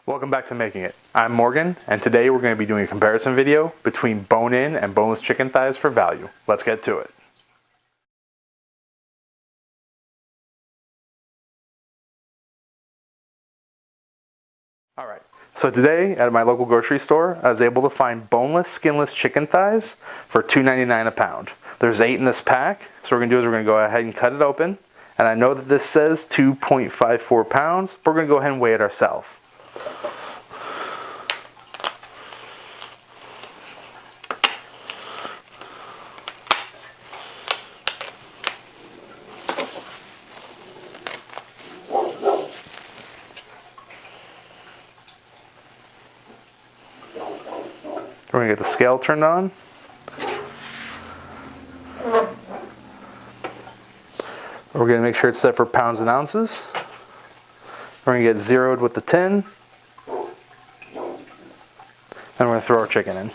Welcome back to Making It. I'm Morgan, and today we're going to be doing a comparison video between bone-in and boneless chicken thighs for value. Let's get to it. Alright, so today at my local grocery store, I was able to find boneless, skinless chicken thighs for $2.99 a pound. There's 8 in this pack, so what we're going to do is we're going to go ahead and cut it open. And I know that this says 2.54 pounds, but we're going to go ahead and weigh it ourselves. We're going to get the scale turned on. We're going to make sure it's set for pounds and ounces. We're going to get zeroed with the tin. And we're going to throw our chicken in.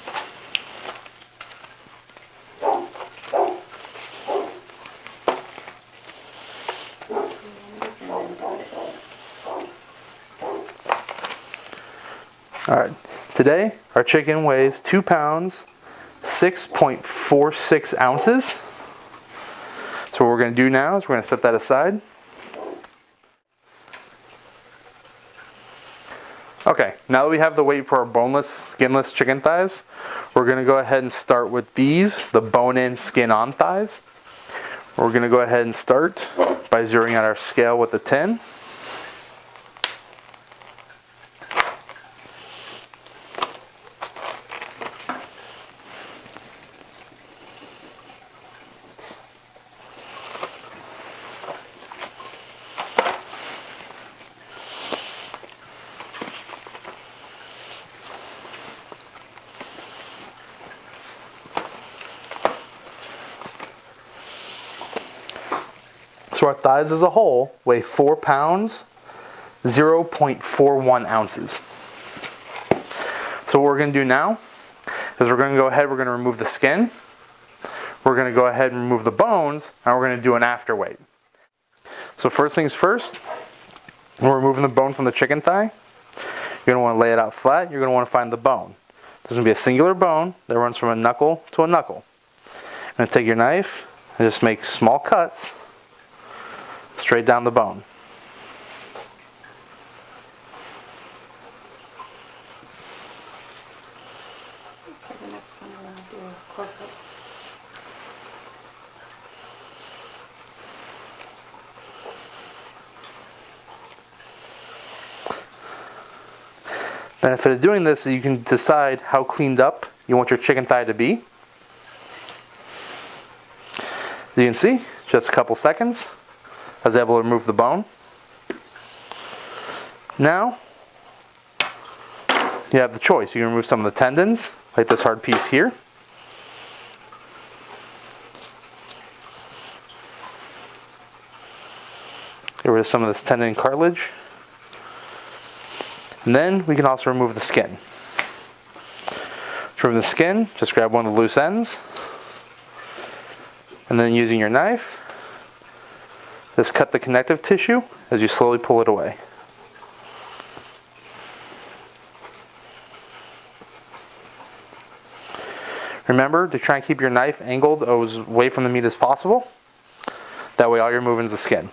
Alright, today our chicken weighs 2 pounds, 6.46 ounces. So what we're going to do now is we're going to set that aside. Okay, now that we have the weight for our boneless, skinless chicken thighs, we're going to go ahead and start with these, the bone-in, skin-on thighs. We're going to go ahead and start by zeroing out our scale with the tin. So our thighs as a whole weigh 4 pounds, 0.41 ounces. So what we're going to do now is we're going to go ahead, we're going to remove the skin, we're going to go ahead and remove the bones, and we're going to do an after weight. So first things first, we're removing the bone from the chicken thigh. You're going to want to lay it out flat, you're going to want to find the bone. There's going to be a singular bone that runs from a knuckle to a knuckle. You're going to take your knife and just make small cuts straight down the bone. For the next one, I'm going to do a close-up. Benefit of doing this is you can decide how cleaned up you want your chicken thigh to be. As you can see, just a couple seconds, I was able to remove the bone. Now, you have the choice. You can remove some of the tendons, like this hard piece here. Get rid of some of this tendon and cartilage. And then we can also remove the skin. To remove the skin, just grab one of the loose ends. And then using your knife, just cut the connective tissue as you slowly pull it away. Remember to try and keep your knife angled as away from the meat as possible. That way all you're moving is the skin.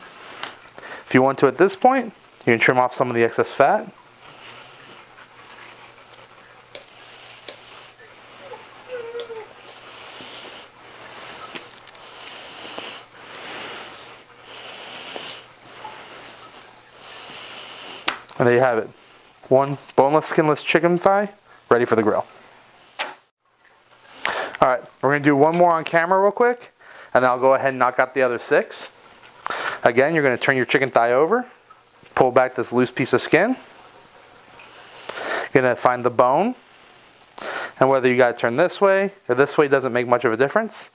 If you want to at this point, you can trim off some of the excess fat. And there you have it. One boneless, skinless chicken thigh ready for the grill. Alright, we're going to do one more on camera real quick, and then I'll go ahead and knock out the other 6. Again, you're going to turn your chicken thigh over, pull back this loose piece of skin. You're going to find the bone, and whether you got to turn this way or this way doesn't make much of a difference.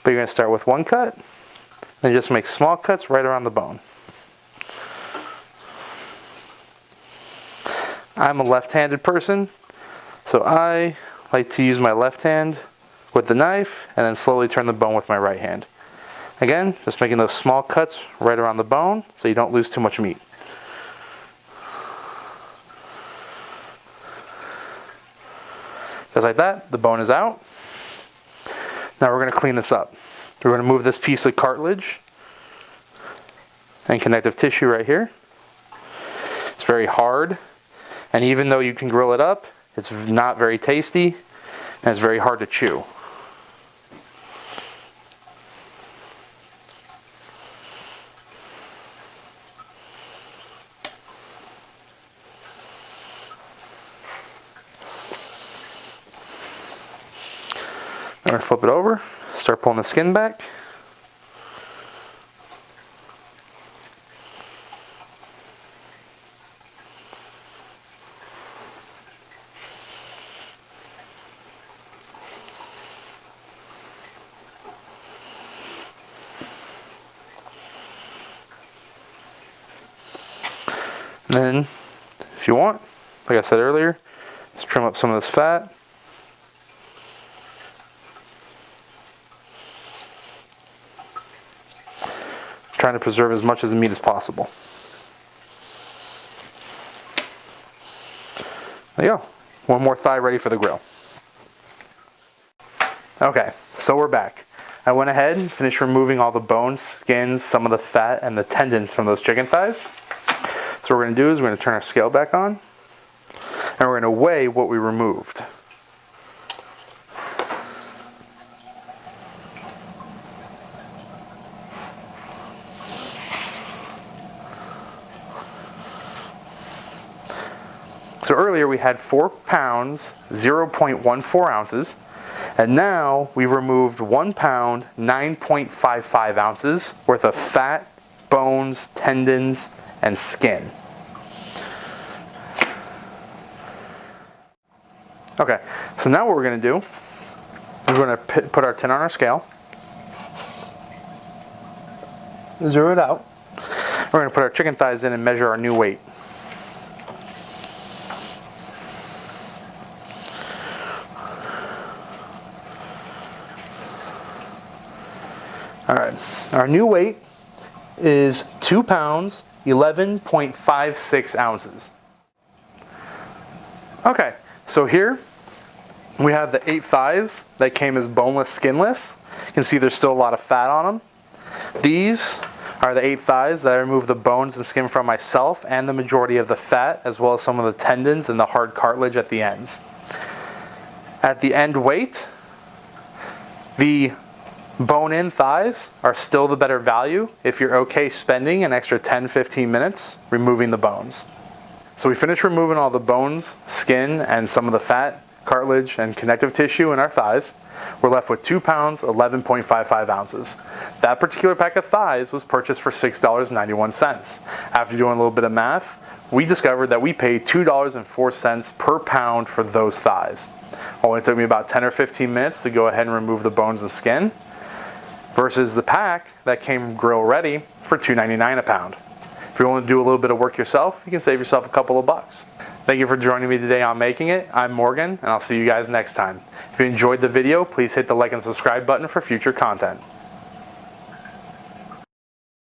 But you're going to start with one cut, and just make small cuts right around the bone. I'm a left-handed person, so I like to use my left hand with the knife and then slowly turn the bone with my right hand. Again, just making those small cuts right around the bone so you don't lose too much meat. Just like that, the bone is out. Now we're going to clean this up. We're going to move this piece of cartilage and connective tissue right here. It's very hard, and even though you can grill it up, it's not very tasty, and it's very hard to chew. I'm going to flip it over, start pulling the skin back. And then, if you want, like I said earlier, just trim up some of this fat. Trying to preserve as much of the meat as possible. There you go. One more thigh ready for the grill. Okay, so we're back. I went ahead and finished removing all the bones, skins, some of the fat, and the tendons from those chicken thighs. So what we're going to do is we're going to turn our scale back on, and we're going to weigh what we removed. So earlier we had 4 pounds, 0.14 ounces, and now we've removed 1 pound, 9.55 ounces worth of fat, bones, tendons, and skin. Okay, so now what we're going to do is we're going to put our tin on our scale, zero it out. We're going to put our chicken thighs in and measure our new weight. Alright, our new weight is 2 pounds, 11.56 ounces. Okay, so here we have the 8 thighs that came as boneless, skinless. You can see there's still a lot of fat on them. These are the 8 thighs that I removed the bones and skin from myself and the majority of the fat, as well as some of the tendons and the hard cartilage at the ends. At the end weight, the bone-in thighs are still the better value if you're okay spending an extra 10-15 minutes removing the bones. So we finished removing all the bones, skin, and some of the fat, cartilage, and connective tissue in our thighs. We're left with 2 pounds, 11.55 ounces. That particular pack of thighs was purchased for $6.91. After doing a little bit of math, we discovered that we paid $2.04 per pound for those thighs. Only took me about 10 or 15 minutes to go ahead and remove the bones and skin, versus the pack that came grill ready for $2.99 a pound. If you want to do a little bit of work yourself, you can save yourself a couple of bucks. Thank you for joining me today on Making It. I'm Morgan, and I'll see you guys next time. If you enjoyed the video, please hit the like and subscribe button for future content.